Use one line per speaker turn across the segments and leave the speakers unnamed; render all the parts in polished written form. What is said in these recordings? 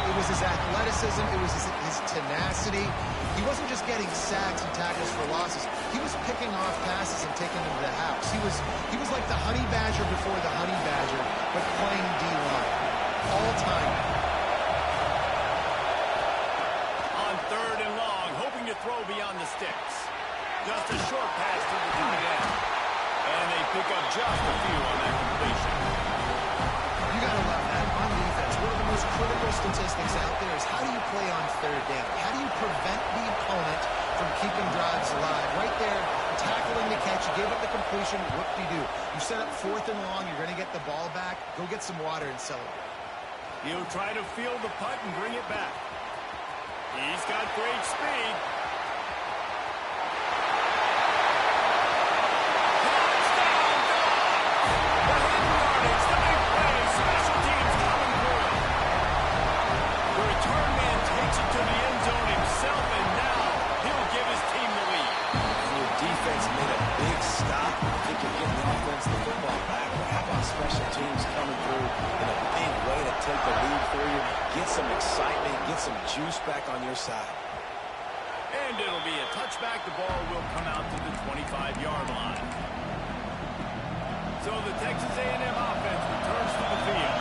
It was his athleticism. It was his tenacity. He wasn't just getting sacks and tackles for losses. He was picking off passes and taking them to the house. He was like the honey badger before the honey badger, but playing D-line. All time.
On 3rd and long, hoping to throw beyond the sticks. Just a short pass to the tight end. And they pick up just a few on that completion.
You got to love that. On defense, one of the most critical statistics out there is how do you play on 3rd down? How do you prevent the opponent from keeping drives alive? Right there, tackling the catch, you gave up the completion, what do you do? You set up 4th and long, you're going to get the ball back, go get some water and celebrate.
He'll try to field the punt and bring it back. He's got great speed.
Special teams coming through in a big way to take the lead for you. Get some excitement, get some juice back on your side.
And it'll be a touchback. The ball will come out to the 25-yard line. So the Texas A&M offense returns to the field.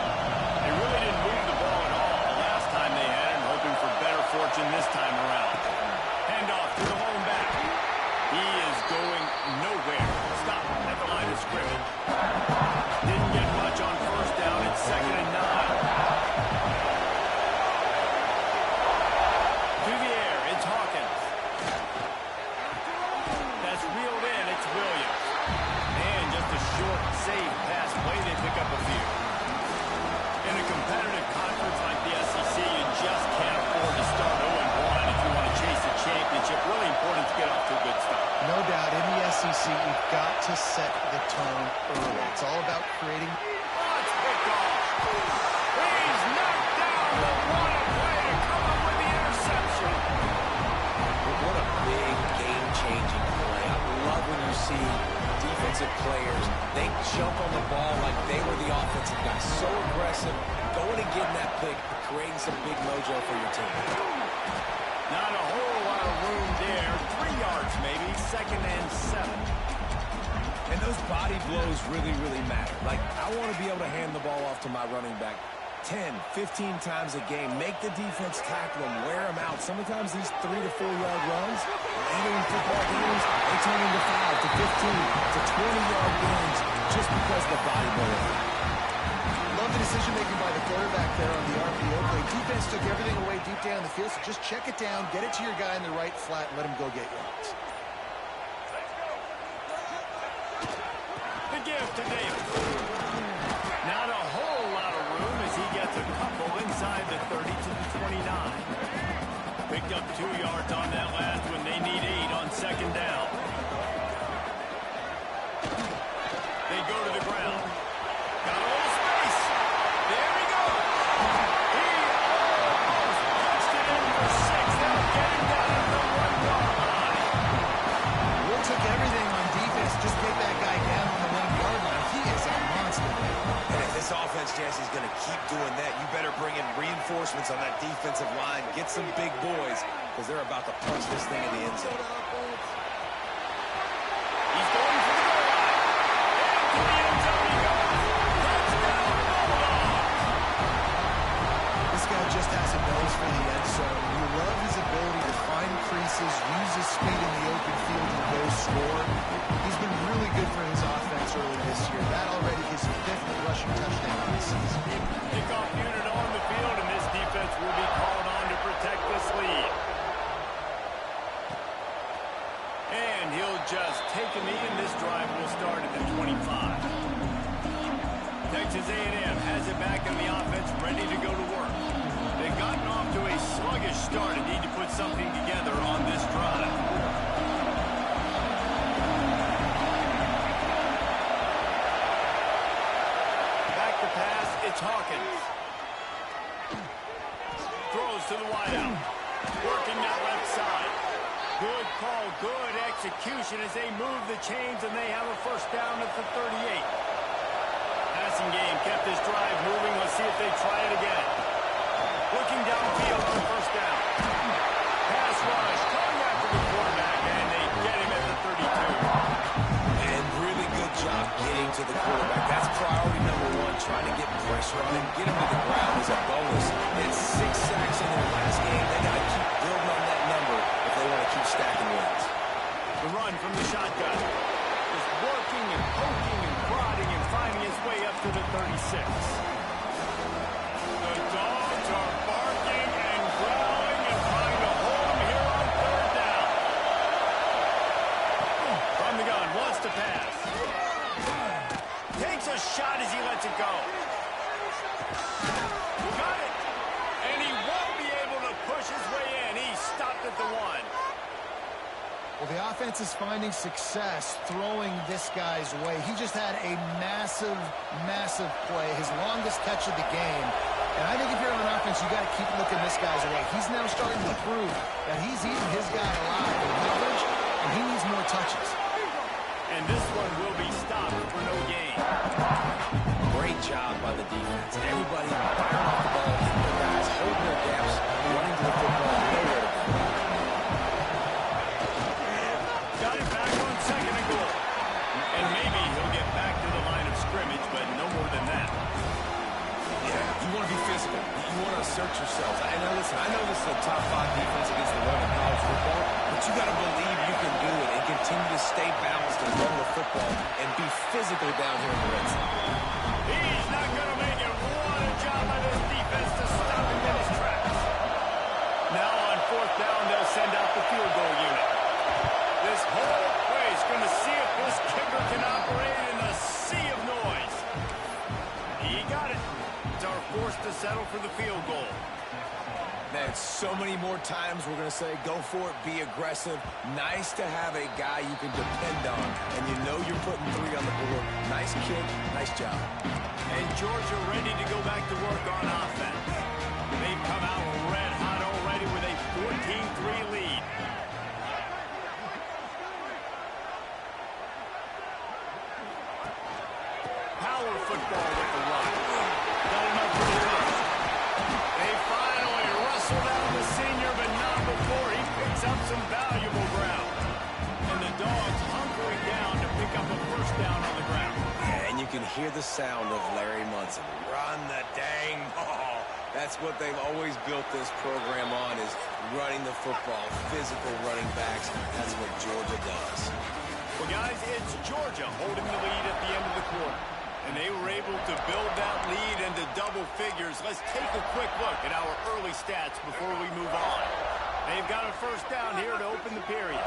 They really didn't move the ball at all the last time they had it, hoping for better fortune this time around. Handoff to the home back. He is going nowhere. Stop at the line of scrimmage. Didn't get much on 1st down. It's 2nd and 9. To the air, it's Hawkins. That's reeled in. It's Williams. And just a short, safe pass play. They pick up a few. In a competitive conference like the SEC, you just can't afford to start 0-1 if you want to chase a championship. Really important to get off to a good start.
No doubt, in the SEC, you've got to set the tone early. It's all about creating.
Let's pick off. He's knocked down, but what a play to come up with the interception.
What a big game-changing play. I love when you see defensive players, they jump on the ball like they were the offensive guy. So aggressive, going and getting that pick, creating some big mojo for your team.
Not a whole lot of room there. 3 yards maybe, 2nd and 7.
And those body blows really, really matter. Like, I want to be able to hand the ball off to my running back 10, 15 times a game. Make the defense tackle them, wear them out. Sometimes these 3 to 4 yard runs, later in football games, they turn into 5 to 15 to 20-yard gains just because of the body blow.
Love the decision-making by the quarterback there on the RPO play. Defense took everything away deep down the field, so just check it down, get it to your guy in the right flat, and let him go get yards.
The give to Davis. Not a whole lot of room as he gets a couple inside the 30 to the 29. Picked up 2 yards on that last one. They need 8 on 2nd down. They go to the ground. Got a little space. There he goes. He almost punched it in for 6. They'll get him down at the 1-yard line.
Will took everything on defense. Just get that guy down on the 1-yard line. He is a monster.
And if this offense, Jesse, is going to keep doing that, you better bring in reinforcements on that defensive line. Get some big boys, because they're about to punch this thing in the end zone.
He's going for the goal line. And to the end zone he goes. Touchdown, Bulldogs.
This guy just has a nose for the end zone. You love his ability to find creases, use his speed in the open field, and go score. He's been really good for his offense early this year. That already his 5th rushing touchdown this season.
Kickoff unit on the field, and this defense will be called on to protect this lead. And he'll just take a knee, and this drive will start at the 25. Texas A&M has it back in the offense, ready to go to work. They've gotten off to a sluggish start and need to put something together on this drive. Back to pass, it's Hawkins. Throws to the wideout. Working that left side. Good call, good execution as they move the chains, and they have a 1st down at the 38. Passing game kept this drive moving. Let's see if they try it again. Looking downfield on first down. Pass rush, coming after the quarterback, and they get him at the 32.
And really good job getting to the quarterback. That's priority number one, trying to get pressure on him, get him to the ground as a bonus. It's 6 sacks in their last game. They got to keep building on that number if they want to keep stacking wins.
The run from the shotgun. Just working and poking and prodding and finding his way up to the 36. The dogs are barking and growling and trying to hold him here on third down. From the gun, wants to pass. Takes a shot as he lets it go. Got it. And he won't be able to push his way in. He stopped at the 1.
Well, the offense is finding success throwing this guy's way. He just had a massive, massive play, his longest catch of the game. And I think if you're on offense, you got to keep looking this guy's way. He's now starting to prove that he's eating his guy alive in coverage, and he needs more touches.
And this one will be stopped for no gain.
Great job by the defense. Everybody firing off the ball, hitting their guys, holding their gaps, running to the football, nowhere to go.
Got it back on second and goal. And maybe he'll get back to the line of scrimmage, but no more than that.
Yeah, you want to be physical. You want to assert yourselves. And now listen, I know this is a top 5 defense against the run in college football, but you got to believe you can do it and continue to stay balanced and run the football and be physical down here in the red zone.
He's not going to make it. What a job by this defense to stop him in his tracks. Now on fourth down, they'll send out the field goal unit. This whole place going to see if this kicker can operate in a sea of noise. He got it. Are forced to settle for the field goal.
Man, so many more times we're going to say, go for it, be aggressive. Nice to have a guy you can depend on, and you know you're putting 3 on the board. Nice kick, nice job.
And Georgia ready to go back to work on offense. They've come out red hot already with a 14-3 lead. Power football with the run. Got him up for the touch. They finally wrestle down the senior, but not before he picks up some valuable ground. And the Dogs hunkering down to pick up a first down on the ground.
Yeah, and you can hear the sound of Larry Munson. Run the dang ball. That's what they've always built this program on, is running the football, physical running backs. That's what Georgia does.
Well, guys, it's Georgia holding the lead at the end of the quarter. And they were able to build that lead into double figures. Let's take a quick look at our early stats before we move on. They've got a first down here to open the period.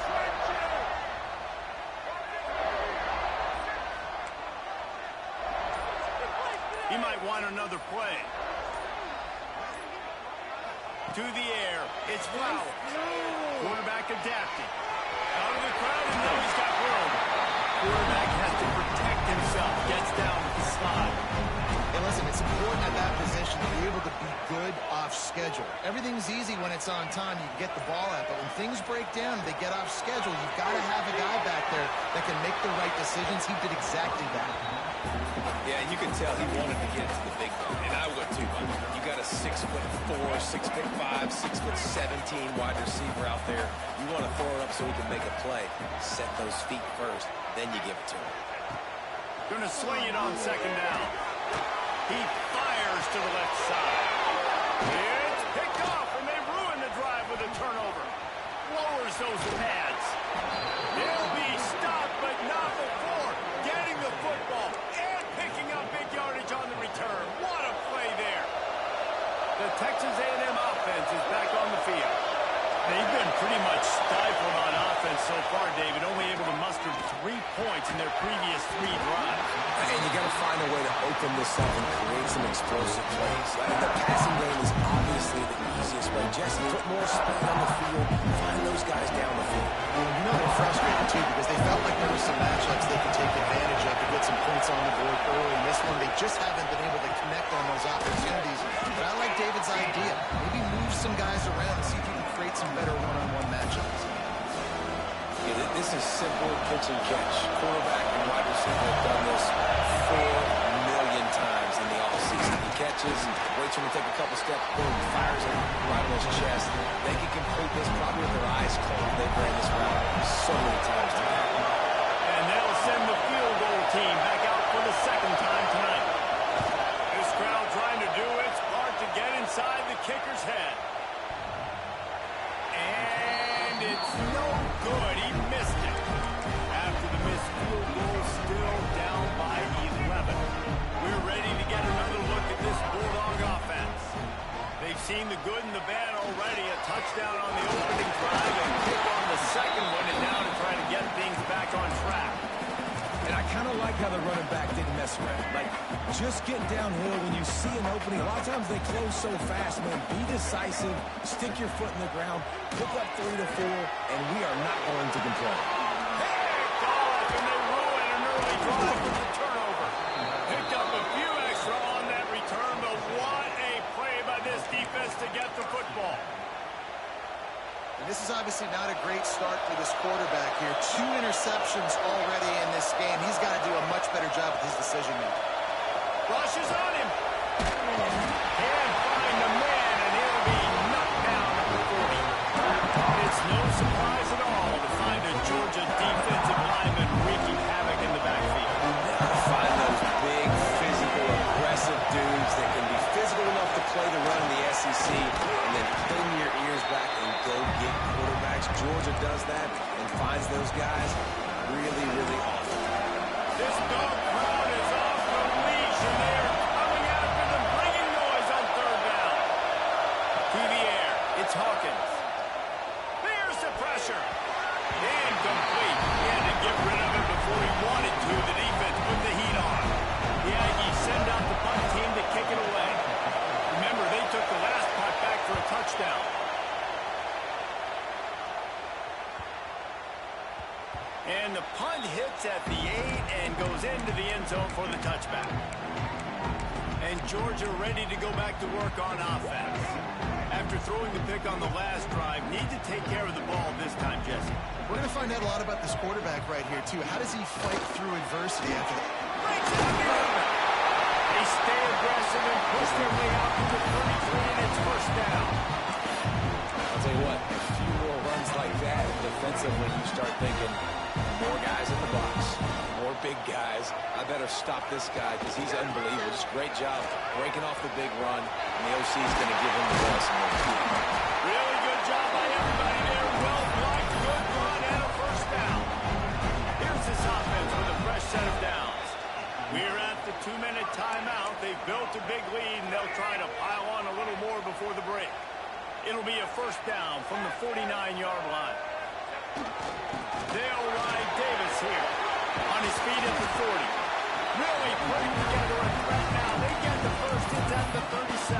He might want another play. To the air. It's Flowers. Quarterback adapting. Out of the crowd, and now he's got room. Quarterback has to protect himself. Gets down with the slide.
Hey, listen, it's important at that position to be able to be good off schedule. Everything's easy when it's on time. You can get the ball out. But when things break down, they get off schedule. You've got to have a guy back there that can make the right decisions. He did exactly that.
Yeah, you can tell he wanted to get to the big one, and I would too. You got a 6'4", 6'5", 6'17" wide receiver out there. You want to throw it up so he can make a play. Set those feet first, then you give it to him.
Going to swing it on second down. He fires to the left side. It's picked off, and they ruin the drive with a turnover. Lowers those pads. He'll be stopped, but not before getting the football and picking up big yardage on the return. What a play there. The Texas A&M offense is back on the field. They've been pretty much stifled on offense so far, David, only able to muster 3 points in their previous 3 drives.
And you got to find a way to open this up and create some explosive plays. The passing game is obviously the easiest way. Jesse, put more speed on the field, find those guys down the field.
Well, you know they're frustrated, too, because they felt like there were some matchups they could take advantage of to get some points on the board early. In this one, they just haven't been able to connect on those opportunities. But I like David's idea. Maybe move some guys around and see if you can create some better one-on-one matchups.
Yeah, this is simple pitch and catch. Quarterback and wide receiver have done this 4 million times in the offseason. You catch stretches, waits for him to take a couple steps, boom, fires it right on his chest. They can complete this probably with their eyes closed. They've ran this route so many times today.
And they'll send the field goal team back out for the second time tonight. This crowd trying to do its part to get inside the kicker's head. And it's no good. He missed it. After the missed field goal, still down by 11. We're ready to get another look at this Bulldog offense. They've seen the good and the bad already. A touchdown on the opening drive, a kick on the second one, and now to try to get things back on track.
And I kind of like how the running back didn't mess around. Like, just get downhill when you see an opening. A lot of times they close so fast, man. Be decisive, stick your foot in the ground, pick up 3 to 4, and we are not going to complain.
And they ruin an early drive with the turnover. Picked up a few extra on that return, but what a play by this defense to get the football.
And this is obviously not a great start for this quarterback here. 2 interceptions already in this game. He's got to do a much better job with his decision-making.
Rushes on him. Can't find the man, and he'll be knocked down at the 40. It's no surprise at all to find a Georgia defensive lineman wreaking havoc in the backfield.
Find those big, physical, aggressive dudes that can be physical enough to play the run in the SEC and then pin your ears back and go get quarterbacks. Georgia does that and finds those guys really, really often.
This dog crowd is off the leash, and they are coming after them, bringing noise on third down. To the air, it's Hawkins. There's the pressure. Incomplete. He had to get rid of it before he wanted to. The defense put the heat on. The Aggies send out the punt team to kick it away. Remember, they took the last punt back for a touchdown. And the punt hits at the 8 and goes into the end zone for the touchback. And Georgia ready to go back to work on offense. After throwing the pick on the last drive, need to take care of the ball this time, Jesse.
We're going to find out a lot about this quarterback right here, too. How does he fight through adversity after that?
They stay aggressive and push their way out to the 33, and it's first down.
I'll tell you what, a few more runs like that defensively, you start thinking, more guys in the box, more big guys. I better stop this guy because he's unbelievable. Just great job breaking off the big run, and the OC is going to give him the ball some more.
Really good job by everybody there. Well blocked, good run, and a first down. Here's this offense with a fresh set of downs. We're at the 2-minute timeout. They've built a big lead, and they'll try to pile on a little more before the break. It'll be a first down from the 49-yard line. They'll ride Davis here. On his feet at the 40. Really putting together a threat now. They get the first. It's at the 37.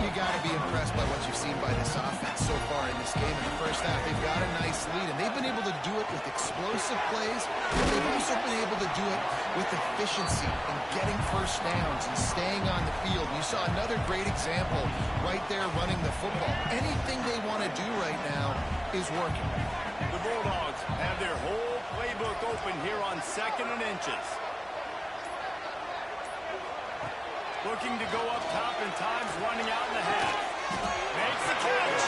You got to be impressed by what you've seen by this offense so far in this game. In the first half, they've got a nice lead, and they've been able to do it with explosive plays, but they've also been able to do it with efficiency and getting first downs and staying on the field. You saw another great example right there running the football. Anything they want to do right now is working.
The Bulldogs have their whole playbook open here on 2nd and inches. Looking to go up top, and time's running out in the half. Makes the catch.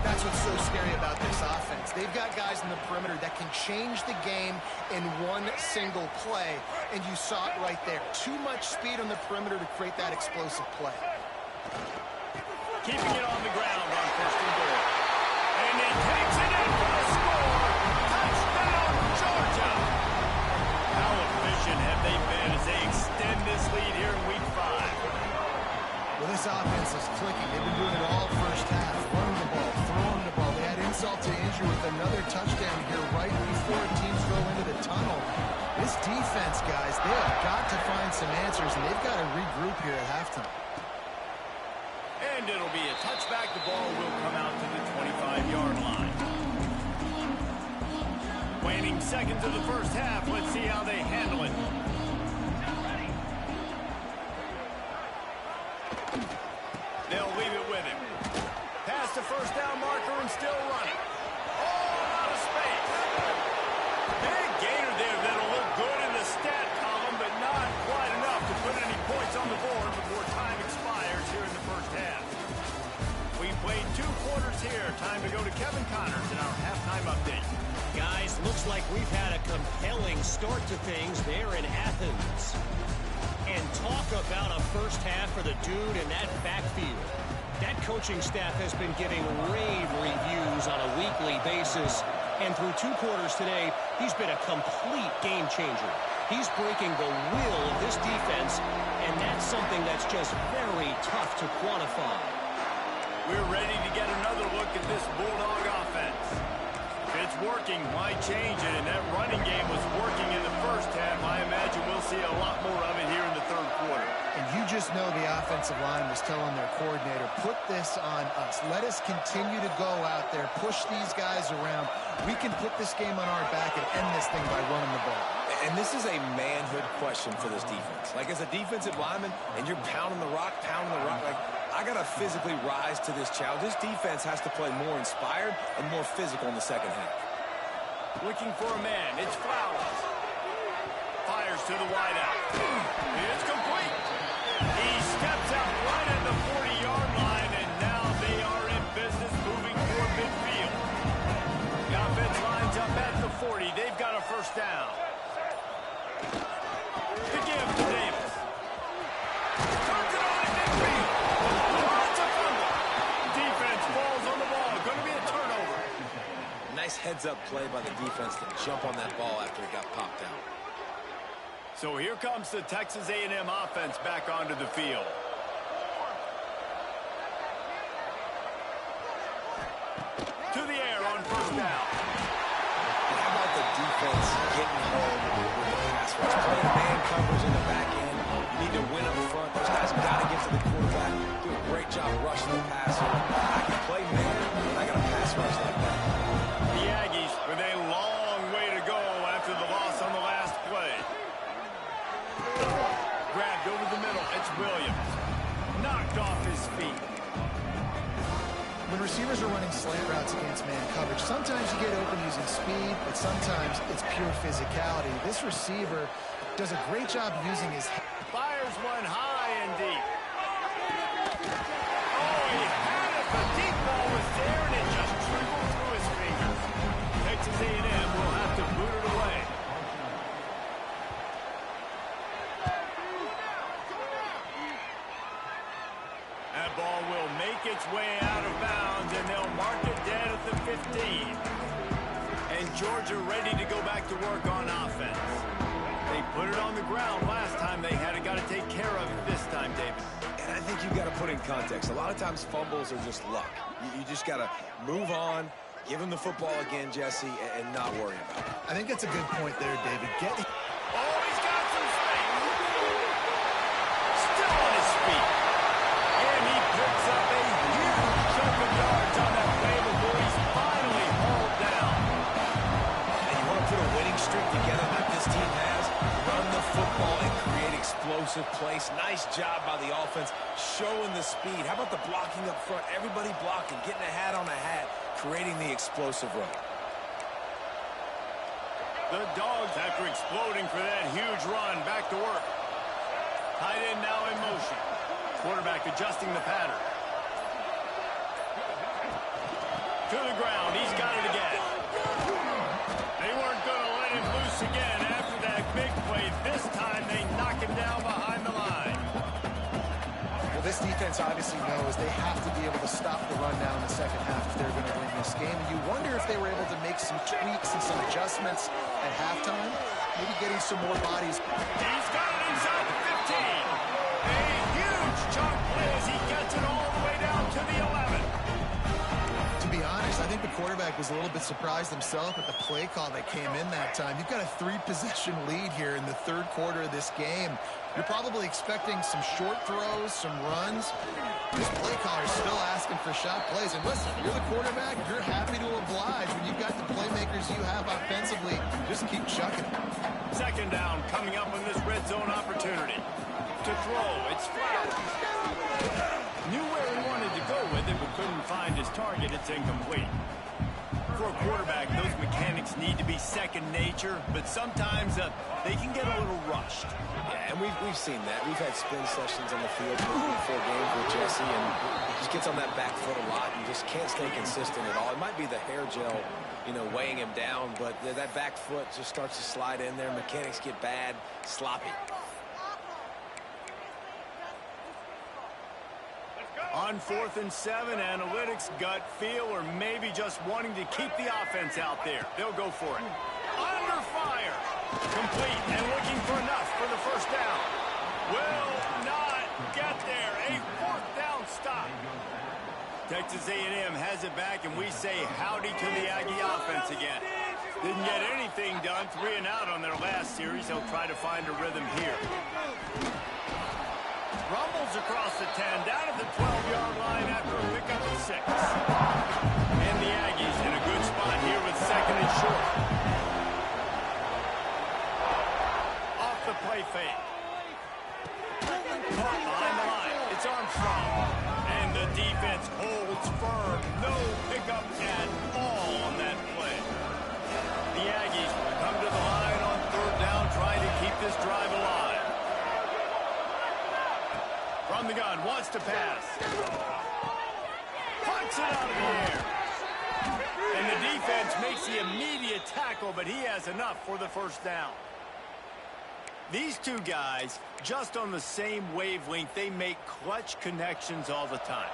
That's what's so scary about this offense. They've got guys in the perimeter that can change the game in one single play, and you saw it right there. Too much speed on the perimeter to create that explosive play.
Keeping it on the ground on 1st and goal. And he takes it in for the score. Touchdown, Georgia. How efficient have they been as they extend this lead here in Week 5?
Well, this offense is clicking. They've been doing it all first half. Running the ball, throwing the ball. They had insult to injury with another touchdown here right before teams go into the tunnel. This defense, guys, they have got to find some answers, and they've got to regroup here at halftime.
And it'll be a touchback. The ball will come out to the 25-yard line. Waning seconds of the first half. Let's see how they handle it. They'll leave it with him. Past the first down marker and still running. All out of space. Big gain time to go to Kevin Connors in our halftime update.
Guys, looks like we've had a compelling start to things there in Athens. And talk about a first half for the dude in that backfield. That coaching staff has been giving rave reviews on a weekly basis. And through 2 quarters today, he's been a complete game changer. He's breaking the will of this defense, and that's something that's just very tough to quantify.
We're ready to get another look at this Bulldog offense. If it's working, why change it? And that running game was working in the first half. I imagine we'll see a lot more of it here in the third quarter.
And you just know the offensive line was telling their coordinator, put this on us. Let us continue to go out there, push these guys around. We can put this game on our back and end this thing by running the ball.
And this is a manhood question for this defense. Like, as a defensive lineman, and you're pounding the rock, like, I got to physically rise to this challenge. This defense has to play more inspired and more physical in the second half.
Looking for a man. It's Flowers. Fires to the wideout. It's complete. He steps out right at the 40-yard line, and now they are in business moving toward midfield. The offense lines up at the 40. They've got a first down. The give to Davis. Turns it on in midfield. It's a fumble. Defense falls on the ball. Going to be a turnover.
Nice heads-up play by the defense to jump on that ball after it got popped out.
So here comes the Texas A&M offense back onto the field. To the air on first down.
How about the defense getting home with the pass rush? Playing man coverage in the back end. You need to win up front. Those guys got to get to the quarterback. Do a great job rushing the passer. I can play man, but I got a pass rush like that.
The Aggies with a long way to go after the loss on the last play. Grabbed over the middle. It's Williams. Knocked off his feet.
When receivers are running slant routes against man coverage, sometimes you get open using speed, but sometimes it's pure physicality. This receiver does a great job using his head.
Fires one high and deep. Oh, he had it. The deep ball was there, and it just trickled through his fingers. Texas A&M will have to boot it away. That ball will make its way out of bounds, and they'll mark it dead at the 15. And Georgia ready to go back to work on offense. They put it on the ground last time. They had it. Got to take care of it this time, David.
And I think you've got to put in context. A lot of times fumbles are just luck. You just got to move on, give him the football again, Jesse, and not worry about it.
I think that's a good point there, David.
Oh, he's got some space. Still on his feet. And he picks up a huge chunk of yards on that play before he's finally hauled down.
And you want to put a winning streak together like this team has? Run the football and create explosive plays. Nice job by the offense, showing the speed. How about the blocking up front? Everybody blocking, getting a hat on a hat, creating the explosive run.
The Dogs, after exploding for that huge run, back to work. Tight end now in motion. Quarterback adjusting the pattern. To the ground. He's got it again. They weren't going to let him loose again after that big play. This time they knock him down behind the line.
Well, this defense obviously knows they have to be able to stop the run down in the second half if they're going to win this game. You wonder if they were able to make some tweaks and some adjustments at halftime, maybe getting some more bodies.
He's got it inside the 15. A huge chunk play as he gets it all the way down to the 11.
To be honest, I think the quarterback was a little bit surprised himself at the play call that came in that time. You've got a 3-possession lead here in the third quarter of this game. You're probably expecting some short throws, some runs. This play caller's still asking for shot plays. And listen, you're the quarterback. You're happy to oblige when you've got the playmakers you have offensively. Just keep chucking it.
Second down coming up on this red zone opportunity. To throw, it's Flowers. Knew where he wanted to go with it, but couldn't find his target. It's incomplete. for a quarterback, those mechanics need to be second nature, but sometimes they can get a little rushed.
Yeah, and we've seen that. We've had spin sessions on the field before games with Jesse, and he just gets on that back foot a lot and just can't stay consistent at all. It might be the hair gel, weighing him down, but that back foot just starts to slide in there. Mechanics get bad, sloppy.
On 4th and 7, analytics, gut feel, or maybe just wanting to keep the offense out there. They'll go for it. Under fire. Complete and looking for enough for the first down. Will not get there. A 4th down stop. Texas A&M has it back, and we say howdy to the Aggie offense again. Didn't get anything done. 3 and out on their last series. They'll try to find a rhythm here. Rumbles across the 10, down at the 12-yard line after a pickup of 6. And the Aggies in a good spot here with 2nd and short. Off the play fake. Caught behind the line. It's Armstrong. And the defense holds firm. No pickup at all on that play. The Aggies come to the line on 3rd down, trying to keep this drive alive. From the gun, wants to pass. Punts it out of the air. And the defense makes the immediate tackle, but he has enough for the first down. These two guys, just on the same wavelength, they make clutch connections all the time.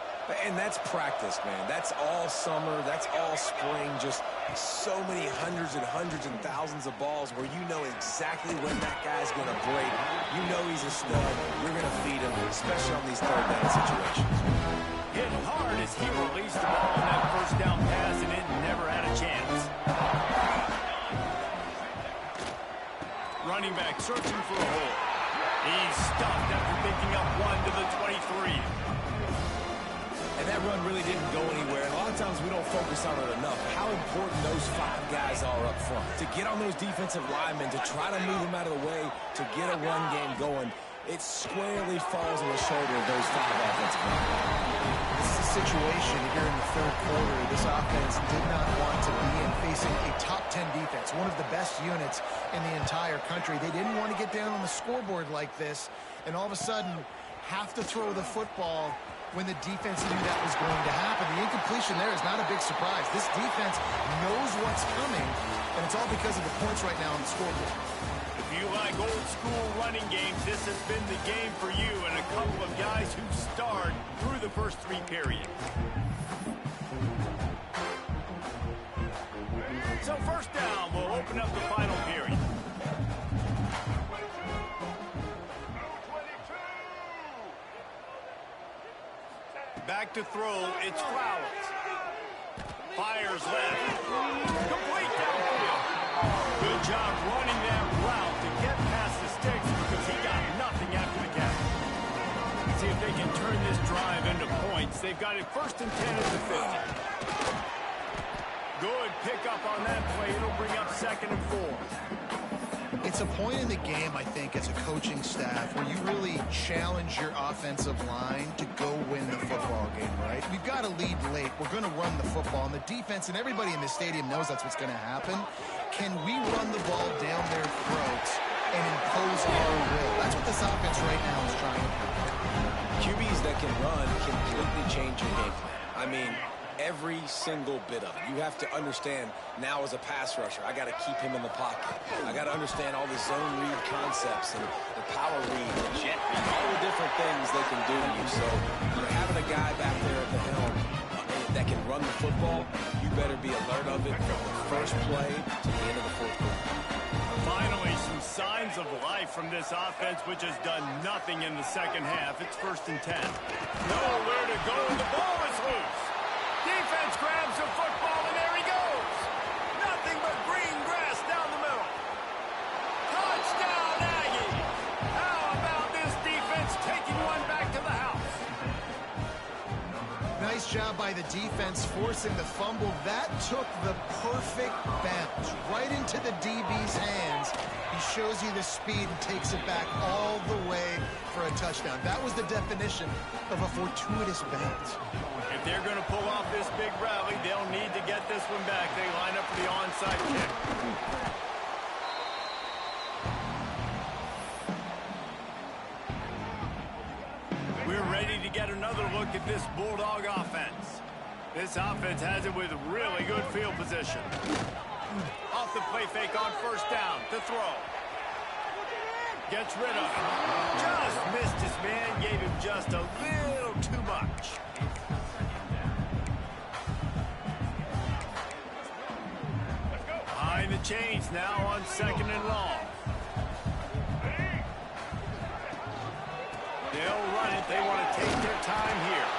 And that's practice, man. That's all summer. That's all spring. Just so many hundreds and thousands of balls where you know exactly when that guy's going to break. You know he's a stud. You're going to feed him, especially on these 3rd down situations.
Hit hard as he released the ball on that first down pass, and it never had a chance. Running back searching for a hole. He's stuffed after picking up 1 to the 23.
And that run really didn't go anywhere. And a lot of times we don't focus on it enough. How important those 5 guys are up front. To get on those defensive linemen, to try to move them out of the way, to get a run game going, it squarely falls on the shoulder of those 5 offensive linemen.
This is a situation here in the 3rd quarter. This offense did not want to be in facing a top 10 defense, one of the best units in the entire country. They didn't want to get down on the scoreboard like this, and all of a sudden have to throw the football when the defense knew that was going to happen. The incompletion there is not a big surprise. This defense knows what's coming, and it's all because of the points right now on the scoreboard.
If you like old school running games, this has been the game for you and a couple of guys who starred through the first 3 periods. So 1st down will open up the final period. Back to throw, it's Flowers. Fires left. Complete downfield. Good job running that route to get past the sticks because he got nothing after the catch. See if they can turn this drive into points. They've got it 1st and 10 at the 50. Good pickup on that play. It'll bring up 2nd and 4.
It's a point in the game, I think, as a coaching staff where you really challenge your offensive line to go win the football game, right? We've got to lead late. We're going to run the football. And the defense and everybody in the stadium knows that's what's going to happen. Can we run the ball down their throats and impose our will? That's what this offense right now is trying to do.
QBs that can run completely change your game plan. I mean, every single bit of it. You have to understand now as a pass rusher, I got to keep him in the pocket. I got to understand all the zone read concepts and the power read, the jet read, all the different things they can do to you. So you're having a guy back there at the helm that can run the football. You better be alert of it from the first play to the end of the 4th quarter.
Finally, some signs of life from this offense, which has done nothing in the 2nd half. It's 1st and 10. Nowhere to go. The ball is loose. Defense grabs the football, and there he goes. Nothing but green grass down the middle. Touchdown, Aggie. How about this defense taking one back to the house?
Nice job by the defense forcing the fumble. That took the perfect bounce right into the DB's hands. He shows you the speed and takes it back all the way for a touchdown. That was the definition of a fortuitous bounce.
If they're going to pull off this big rally, they'll need to get this one back. They line up for the onside kick. We're ready to get another look at this Bulldog offense. This offense has it with really good field position. Off the play fake on first down to throw. Gets rid of it. Just missed his man, gave him just a little too much. Behind the chains now on 2nd and long. They'll run it. They want to take their time here.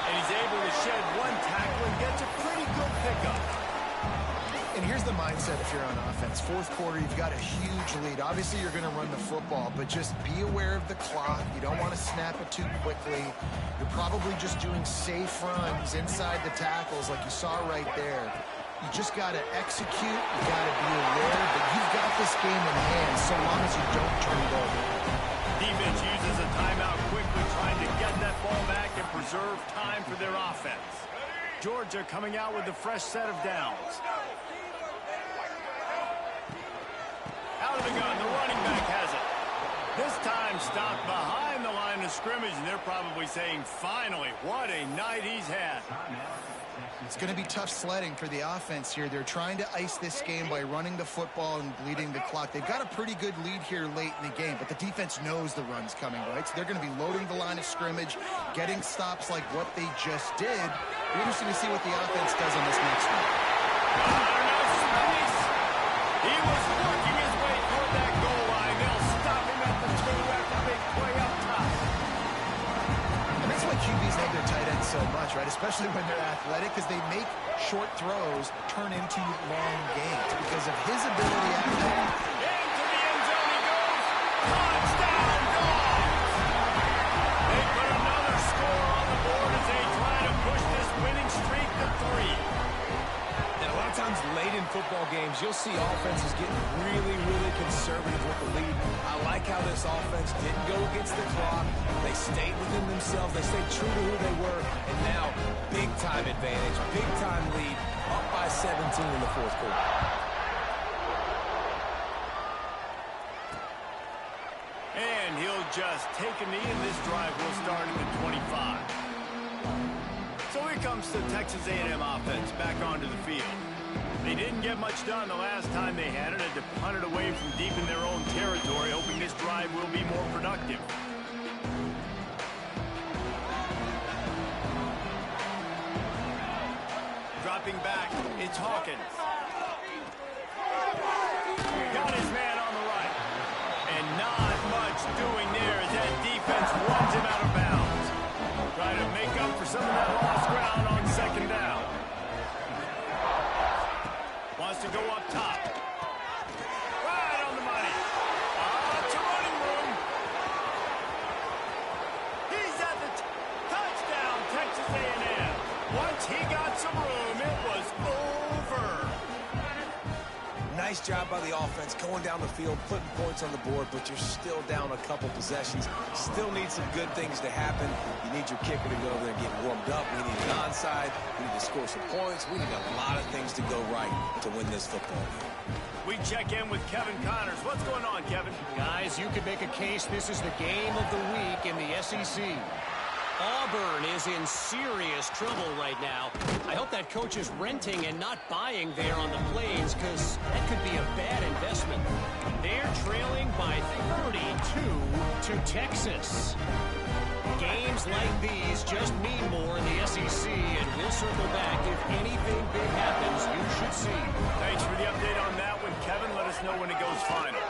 And he's able to shed one tackle and gets a pretty good pickup.
And here's the mindset if you're on offense. Fourth quarter, you've got a huge lead. Obviously, you're going to run the football, but just be aware of the clock. You don't want to snap it too quickly. You're probably just doing safe runs inside the tackles like you saw right there. You just got to execute. You got to be aware, but you've got this game in hand so long as you don't turn it over.
Defense uses a timeout quickly, trying to get that ball back and preserve time for their offense. Georgia coming out with a fresh set of downs. Out of the gun, the running back has it. This time stopped behind the line of scrimmage, and they're probably saying, finally, what a night he's had.
It's going to be tough sledding for the offense here. They're trying to ice this game by running the football and bleeding the clock. They've got a pretty good lead here late in the game, but the defense knows the run's coming, right? So they're going to be loading the line of scrimmage, getting stops like what they just did. It'll be interesting to see what the offense does on this next one.
He was working his way toward that goal line. They'll stop him at the 2 after a big play up top.
And that's why QBs love their tight ends so much, right? Especially when they're athletic, because they make short throws turn into long gains because of his ability at that.
Into the end zone he goes. Touchdown, Dogs! They put another score on the board as they try to push this winning streak to 3.
A lot of times late in football games, you'll see offenses getting really conservative with the lead. I like how this offense didn't go against the clock. They stayed within themselves. They stayed true to who they were. And now, big-time advantage, big-time lead, up by 17 in the fourth quarter.
And he'll just take a knee, and this drive will start at the 25. So here comes the Texas A&M offense back onto the field. They didn't get much done the last time they had it. Had to punt it away from deep in their own territory, hoping this drive will be more productive. Dropping back, it's Hawkins. Got his man on the right. And not much doing there as that defense runs him out of bounds. Trying to make up for some of that lost ground on 2nd down. Wants to go up top. Right on the money. Lots of running room. He's at the touchdown, Texas A&M. Once he got some room, it was over.
Nice job by the offense, going down the field, putting points on the board, but you're still down a couple possessions. Still need some good things to happen. You need your kicker to go over there and get warmed up. We need an onside. We need to score some points. We need a lot of things to go right to win this football game.
We check in with Kevin Connors. What's going on, Kevin?
Guys, you could make a case this is the game of the week in the SEC. Auburn is in serious trouble right now. I hope that coach is renting and not buying there on the Plains, because that could be a bad investment. They're trailing by 32 to Texas. Games like these just mean more in the SEC, and we'll circle back. If anything big happens, you should see.
Thanks for the update on that one, Kevin. Let us know when it goes final.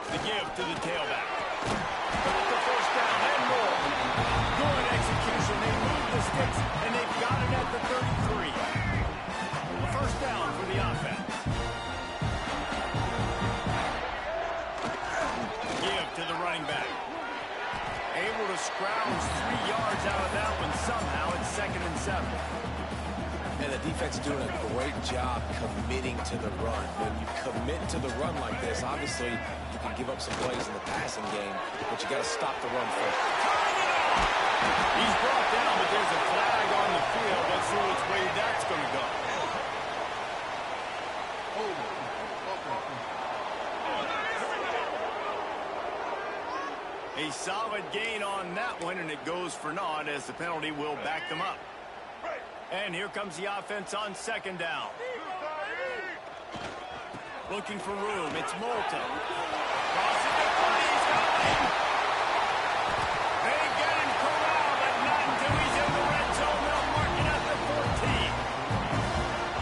The give to the tailback. The first down and more. Good execution. They move the sticks, and they've got it at the 33. A first down for the offense. Give to the running back. Able to scrounge 3 yards out of that one somehow. It's 2nd and 7.
And the defense is doing a great job committing to the run. When you commit to the run like this, obviously you can give up some plays in the passing game, but you got to stop the run first.
He's brought down, but there's a flag on the field. Let's see which way that's going to go. A solid gain on that one, and it goes for naught as the penalty will back them up. And here comes the offense on 2nd down. Looking for room. It's Moulton. Crossing the 20. He's got him. They get him corralled, but not until he's in the red zone. They'll mark it at the 14.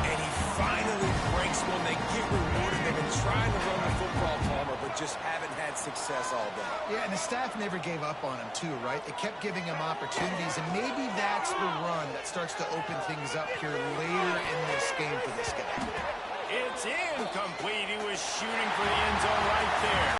And he finally breaks when they get rewarded. They've been trying to run the football, Palmer, but just haven't had success all day.
Yeah, and the staff never gave up on him, too, right? They kept giving him opportunities, and maybe that's the run that starts to open things up here later in this game for this guy.
It's incomplete. He was shooting for the end zone right there.